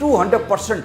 200%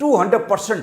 200%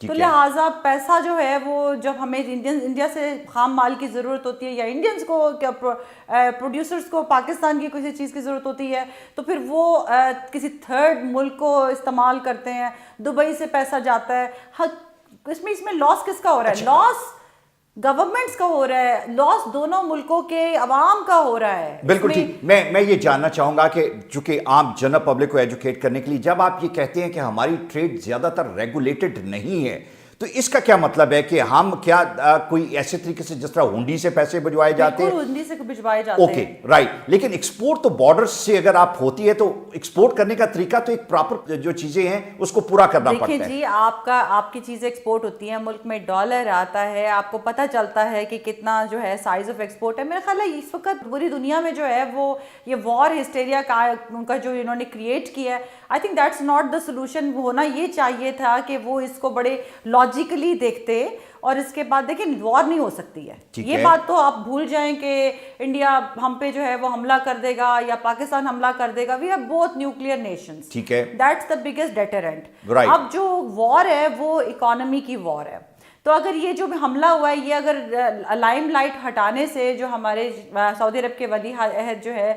تو لہٰذا پیسہ جو ہے وہ جب ہمیں انڈیا سے خام مال کی ضرورت ہوتی ہے یا انڈینز کو پروڈیوسرز کو پاکستان کی کسی چیز کی ضرورت ہوتی ہے تو پھر وہ کسی تھرڈ ملک کو استعمال کرتے ہیں. دبئی سے پیسہ جاتا ہے. اس میں لاس کس کا ہو رہا ہے؟ لاس گورنمنٹس کا ہو رہا ہے, لاس دونوں ملکوں کے عوام کا ہو رہا ہے. بالکل ٹھیک. میں یہ جاننا چاہوں گا کہ چونکہ عام جنرل پبلک کو ایجوکیٹ کرنے کے لیے جب آپ یہ کہتے ہیں کہ ہماری ٹریڈ زیادہ تر ریگولیٹڈ نہیں ہے تو اس کا کیا مطلب ہے کہ ہم کیا کوئی ایسے طریقے سے جس طرح ہنڈی سے پیسے بھجوائے جاتے ہیں؟ ہنڈی سے بھجوائے جاتے ہیں. Okay right. لیکن ایکسپورٹ تو بارڈر سے اگر آپ ہوتی ہے تو ایکسپورٹ کرنے کا طریقہ تو ایک پراپر جو چیزیں ہیں اس کو پورا کرنا پڑتا ہے. دیکھیں جی, آپ کی چیزیں ایکسپورٹ ہوتی ہیں, ملک میں ڈالر آتا ہے, آپ کو پتہ چلتا ہے کہ کتنا جو ہے سائز آف ایکسپورٹ ہے. میرا خیال ہے اس وقت پوری دنیا میں جو ہے وہ یہ وار ہسٹیریا کا جو انہوں نے کریٹ کیا ہے, I think that's not the solution. ہونا یہ چاہیے تھا کہ وہ اس کو بڑے لاجیکلی دیکھتے اور اس کے بعد دیکھیں وار نہیں ہو سکتی ہے. یہ بات تو آپ بھول جائیں کہ انڈیا ہم پہ جو ہے وہ حملہ کر دے گا یا پاکستان حملہ کر دے گا. We are both nuclear nations. ٹھیک ہے, that's the biggest deterrent. Right. اب جو وار ہے وہ اکانومی کی وار ہے. تو اگر یہ جو حملہ ہوا ہے یہ اگر لائم لائٹ ہٹانے سے جو ہمارے سعودی عرب کے ولی عہد جو ہے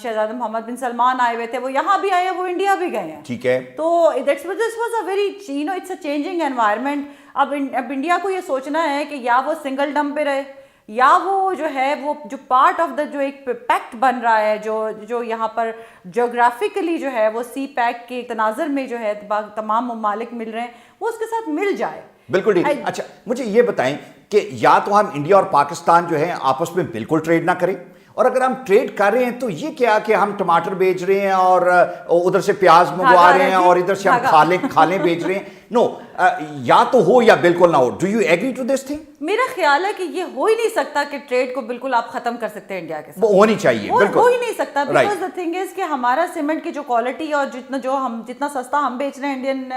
شہزادہ محمد بن سلمان آئے ہوئے تھے, وہ یہاں بھی آئے ہیں, وہ انڈیا بھی گئے ہیں. ٹھیک ہے. تو this was a very it's a changing environment. اب انڈیا کو یہ سوچنا ہے کہ یا وہ سنگل ڈم پہ رہے یا وہ جو ہے وہ جو پارٹ آف دا جو ایک پیکٹ بن رہا ہے جو یہاں پر جیوگرافیکلی جو ہے وہ سی پیک کے تناظر میں جو ہے تمام ممالک مل رہے ہیں, وہ اس کے ساتھ مل جائے. بالکل ٹھیک. اچھا مجھے یہ بتائیں کہ یا تو ہم انڈیا اور پاکستان جو ہے آپس میں بالکل ٹریڈ نہ کریں, اور اگر ہم ٹریڈ کر رہے ہیں تو یہ کیا کہ ہم ٹماٹر بیچ رہے ہیں اور ادھر سے پیاز منگوا رہے ہیں اور ادھر سے ہم کھالیں بیچ رہے ہیں. نو, یا تو ہو یا بالکل نہ ہو. Do you agree to this thing? میرا خیال ہے کہ یہ ہو ہی نہیں سکتا کہ ٹریڈ کو بالکل آپ ختم کر سکتے ہیں انڈیا کے ساتھ. وہ ہونی چاہیے, بالکل ہو ہی نہیں سکتا. بیکاز دا تھنگ از کہ ہمارا سیمنٹ کی جو کوالٹی اور جتنا سستا ہم بیچ رہے ہیں انڈین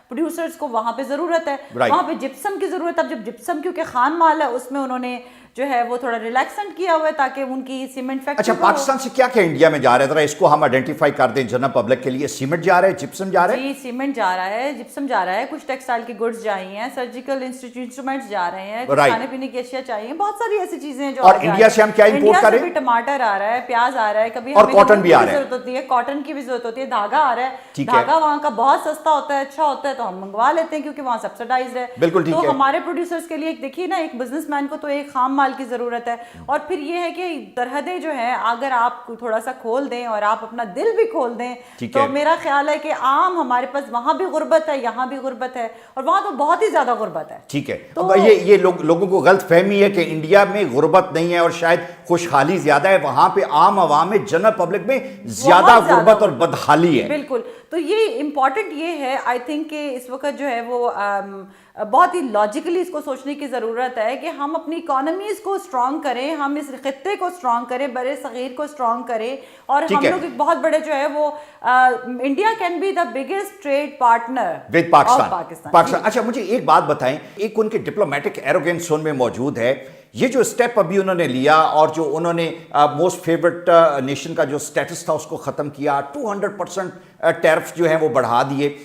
پروڈیوسرز کو, وہاں پہ ضرورت ہے, وہاں پہ جپسم کی ضرورت ہے. اب جب جپسم کیونکہ خان مال ہے اس میں انہوں نے جو ہے وہ تھوڑا ریلیکسنٹ کیا ہوا ہے تاکہ ان کی سیمنٹ فیکٹری. اچھا, پاکستان سے کیا کیا انڈیا میں جا رہا ہے, ذرا اس کو ہم آئیڈینٹیفائی کر دیں جنرل پبلک کے لیے. سیمنٹ جا رہا ہے, جپسم جا رہا ہے؟ جی سیمنٹ جا رہا ہے, جپسم جا رہا ہے, کچھ ٹیکسٹائل کی گڈز جائی ہیں, سرجیکل انسٹرومنٹس جا رہے ہیں, کھانے پینے کی اشیاء چاہیے, بہت ساری ایسی چیزیں ہیں جو. اور انڈیا سے ہم کیا امپورٹ کر رہے ہیں؟ انڈیا سے بھی ٹماٹر آ رہا ہے, پیاز آ رہا ہے, کبھی اور کاٹن بھی آ رہا ہے, ضرورت ہوتی ہے, کاٹن کی بھی ضرورت ہوتی ہے, دھاگا آ رہا ہے, دھاگا وہاں کا بہت سستا ہوتا ہے, اچھا ہوتا ہے, تو ہم منگوا لیتے ہیں کیونکہ وہاں سبسڈائزڈ ہے. بالکل ٹھیک ہے. تو ہمارے پروڈیوسرز کے لیے دیکھیے نا, ایک بزنس مین کو تو ایک خام مال کی ضرورت ہے. اور پھر یہ ہے کہ سرحدیں جو ہیں اگر آپ تھوڑا سا کھول دیں اور آپ اپنا دل بھی کھول دیں تو میرا خیال ہے کہ عام ہمارے پاس وہاں بھی غربت ہے, یہاں بھی غربت ہے, اور وہاں تو بہت ہی زیادہ غربت ہے. ٹھیک ہے. اب یہ لوگوں کو غلط فہمی ہے کہ انڈیا میں غربت نہیں ہے اور شاید خوشحالی زیادہ ہے. وہاں پہ عام عوام میں جنرل پبلک میں زیادہ غربت اور بدحالی ہے. بالکل. تو یہ امپورٹنٹ یہ ہے آئی تھنک کہ اس وقت جو ہے وہ بہت ہی لاجیکلی اس کو سوچنے کی ضرورت ہے کہ ہم اپنی اکانومیز کو اسٹرانگ کریں, ہم اس خطے کو اسٹرانگ کریں, برے صغیر کو اسٹرانگ کریں, اور ہم لوگ ایک بہت بڑے جو ہے وہ India can be the biggest trade partner with Pakistan. اچھا مجھے ایک بات بتائیں, ایک ان کے ڈپلومیٹک ایروگینس ان میں موجود ہے. یہ جو اسٹیپ ابھی انہوں نے لیا اور جو انہوں نے موسٹ فیورٹ نیشن کا جو سٹیٹس تھا اس کو ختم کیا, 200% ٹیرف جو ہیں وہ بڑھا دیے,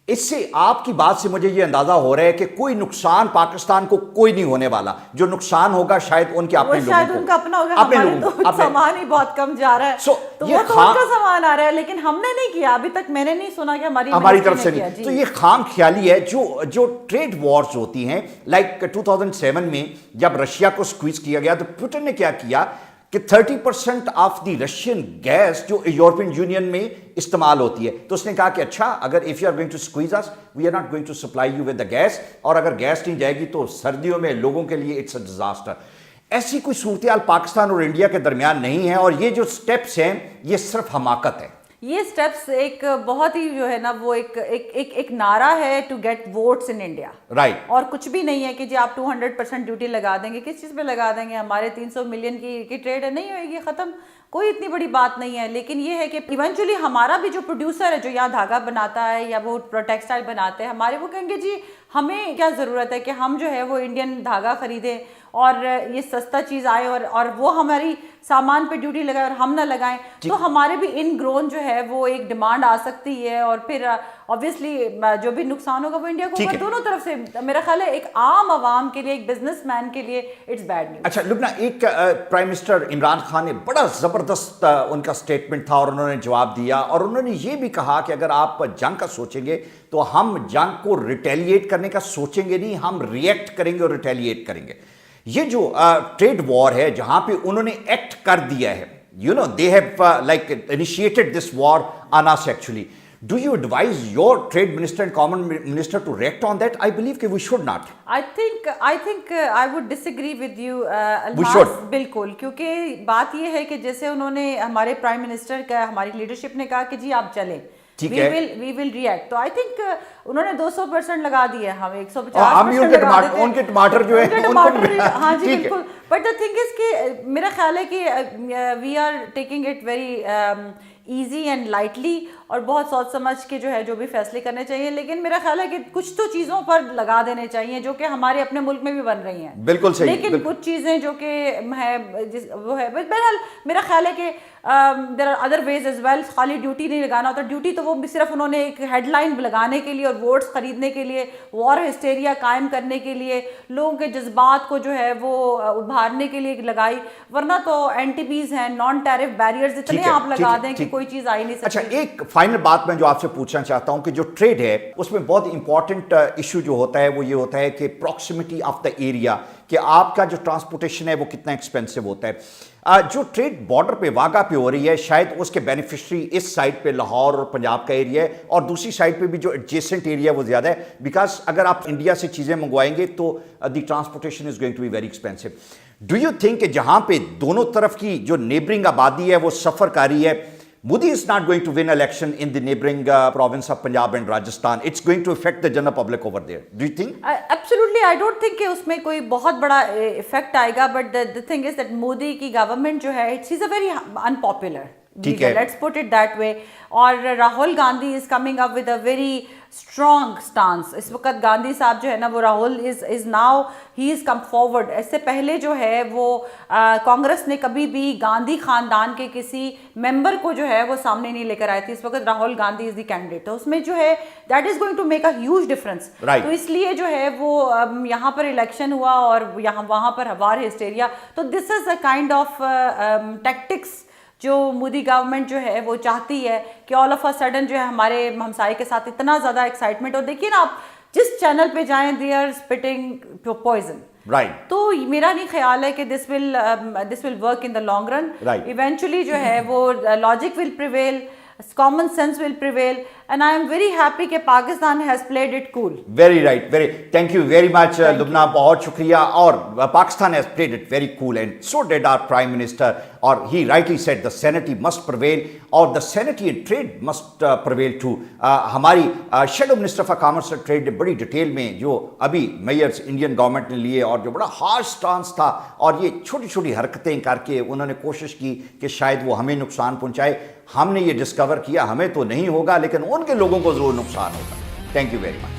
اس سے آپ کی بات سے مجھے یہ اندازہ ہو رہا ہے کہ کوئی نقصان پاکستان کو کوئی نہیں ہونے والا. جو نقصان ہوگا شاید ان کے اپنے لوگوں کو, شاید ان کا اپنا ہوگا. ہمارے تو سامان ہی بہت کم جا رہا ہے, تو وہ تو ان کا سامان آ رہا ہے, لیکن ہم نے نہیں کیا ابھی تک. میں نے نہیں سنا کہ ہماری طرف سے نہیں. تو یہ خام خیالی ہے. جو ٹریڈ وارز ہوتی ہیں, لائک 2007 میں جب رشیا کو سکویز کیا گیا تو پوٹن نے کیا کیا کہ 30% آف دی رشین گیس جو یورپین یونین میں استعمال ہوتی ہے, تو اس نے کہا کہ اچھا اگر if you are going to squeeze us we are not going to supply you with the gas, اور اگر گیس نہیں جائے گی تو سردیوں میں لوگوں کے لیے it's a disaster. ایسی کوئی صورتحال پاکستان اور انڈیا کے درمیان نہیں ہے, اور یہ جو سٹیپس ہیں یہ صرف حماقت ہے. یہ سٹیپس ایک بہت ہی جو ہے نا وہ ایک نعرہ ہے to get votes in India, right, اور کچھ بھی نہیں ہے کہ جی آپ 200% ڈیوٹی لگا دیں گے. کس چیز پہ لگا دیں گے؟ ہمارے 300 ملین کی ٹریڈ ہے, نہیں ہوئے گی, ختم, کوئی اتنی بڑی بات نہیں ہے. لیکن یہ ہے کہ ایونچولی ہمارا بھی جو پروڈیوسر ہے جو یہاں دھاگا بناتا ہے یا وہ ٹیکسٹائل بناتے ہیں ہمارے, وہ کہیں گے جی ہمیں کیا ضرورت ہے کہ ہم جو ہے وہ انڈین دھاگا خریدیں اور یہ سستا چیز آئے اور وہ ہماری سامان پہ ڈیوٹی لگائے اور ہم نہ لگائیں. تو ہمارے بھی ان گرون جو ہے وہ ایک ڈیمانڈ آ سکتی ہے اور پھر obviously جو بھی نقصان ہوگا وہ انڈیا کو ہوگا. دونوں طرف سے میرا خیال ہے ایک عام عوام کے لیے, ایک بزنس مین کے لیے اٹس بیڈ نیوز. اچھا لبنہ, ایک پرائم منسٹر عمران خان نے بڑا زبردست ان کا سٹیٹمنٹ تھا اور انہوں نے جواب دیا اور انہوں نے یہ بھی کہا کہ اگر آپ جنگ کا سوچیں گے تو ہم جنگ کو ریٹیلیٹ کرنے کا سوچیں گے نہیں, ہم ریئیکٹ کریں گے اور ریٹیلیٹ کریں گے. یہ جو ٹریڈ وار ہے جہاں پہ انہوں نے ایکٹ کر دیا ہے, you know they have like initiated this war on us actually. Do you advise your trade minister and common minister to react on that? I believe that we should not. I think I would disagree with you. We should. بالکل, کیونکہ بات یہ ہے کہ جیسے انہوں نے ہمارے پرائم منسٹر کا, ہماری لیڈرشپ نے کہا کہ جی آپ چلیں, we will react. تو I think انہوں نے 200% لگا دیا, ہم 150% لگا دیتے ہیں. ان کے ٹماٹر جو ہیں ہاں جی بالکل. But the thing is کہ میرا خیال ہے کہ we are taking it very easy and lightly اور بہت سوچ سمجھ کے جو ہے جو بھی فیصلے کرنے چاہیے, لیکن میرا خیال ہے کہ کچھ تو چیزوں پر لگا دینے چاہیے جو کہ ہمارے اپنے ملک میں بھی بن رہی ہیں. بالکل صحیح. لیکن کچھ چیزیں جو کہ ہے وہ ہے, بہرحال میرا خیال ہے کہ there are other ways as well. خالی ڈیوٹی نہیں لگانا ہوتا, ڈیوٹی تو وہ بھی صرف انہوں نے ایک ہیڈ لائن لگانے کے لیے اور ووٹس خریدنے کے لیے, وار ہسٹیریا قائم کرنے کے لیے, لوگوں کے جذبات کو جو ہے وہ ابھارنے کے لیے لگائی, ورنہ تو این ٹی بیز ہیں, نان ٹیرف بیریئرز اتنے آپ لگا دیں کہ کوئی چیز آئی نہیں سکتی. اچھا ایک فائنل بات میں جو آپ سے پوچھنا چاہتا ہوں کہ جو ٹریڈ ہے اس میں بہت امپورٹنٹ ایشو جو ہوتا ہے وہ یہ ہوتا ہے کہ پراکسیمٹی آف دا ایریا, کہ آپ کا جو ٹرانسپورٹیشن ہے وہ کتنا ایکسپینسو ہوتا ہے. جو ٹریڈ بارڈر پہ واگا پہ ہو رہی ہے, شاید اس کے بینیفیشری اس سائڈ پہ لاہور اور پنجاب کا ایریا ہے اور دوسری سائڈ پہ بھی جو ایڈجیسنٹ ایریا وہ زیادہ ہے, بیکاز اگر آپ انڈیا سے چیزیں منگوائیں گے تو the transportation is going to be very expensive. Do you think کہ جہاں پہ دونوں طرف کی جو نیبرنگ آبادی ہے وہ سفر کاری ہے, Modi is not going to win election in the neighboring province of Punjab and Rajasthan. It's going to affect the general public over there. Do you think? Absolutely. I don't think کہ اس میں کوئی بہت بڑا effect آئے گا. But the thing is that Modi کی government جو ہے, she's a very unpopular. Let's put it that way. اور Rahul Gandhi is coming up with a very strong stance. اس وقت گاندھی صاحب جو ہے نا وہ Rahul is now he is come forward. اس سے پہلے جو ہے وہ کانگریس نے کبھی بھی گاندھی خاندان کے کسی ممبر کو جو ہے وہ سامنے نہیں لے کر آئی تھی. اس وقت راہل گاندھی از دی کینڈیڈیٹ. تو اس میں جو ہے that is going to make a huge difference. تو اس لیے جو ہے وہ یہاں پر الیکشن ہوا اور وہاں پر وار ہسٹیریا. تو this is a kind of tactics جو مودی گورنمنٹ جو ہے وہ چاہتی ہے کہ آل آف اے سڈن جو ہے ہمارے ہمسائے کے ساتھ اتنا زیادہ ایکسائٹمنٹ. اور دیکھیے نا, آپ جس چینل پہ جائیں دے آر اسپٹنگ پوائزن. تو میرا نہیں خیال ہے کہ this will work in the long run. Eventually جو ہے وہ logic will prevail, common sense will prevail, and I am very happy کہ Pakistan has played it cool. Very right, thank you very much لبنہ, بہت شکریہ. اور Pakistan has played it very cool and so did our Prime Minister, اور he rightly said the sanity must prevail اور the sanity and trade must prevail too. ہماری shadow minister for commerce and trade نے بڑی detail میں جو ابھی measures Indian government نے لیے اور جو بڑا ہارش سٹانس تھا اور یہ چھوٹی چھوٹی حرکتیں کر کے انہوں نے کوشش کی کہ شاید وہ ہمیں نقصان پہنچائے. ہم نے یہ ڈسکور کیا ہمیں تو نہیں ہوگا لیکن ان کے لوگوں کو ضرور نقصان ہوگا. Thank you very much.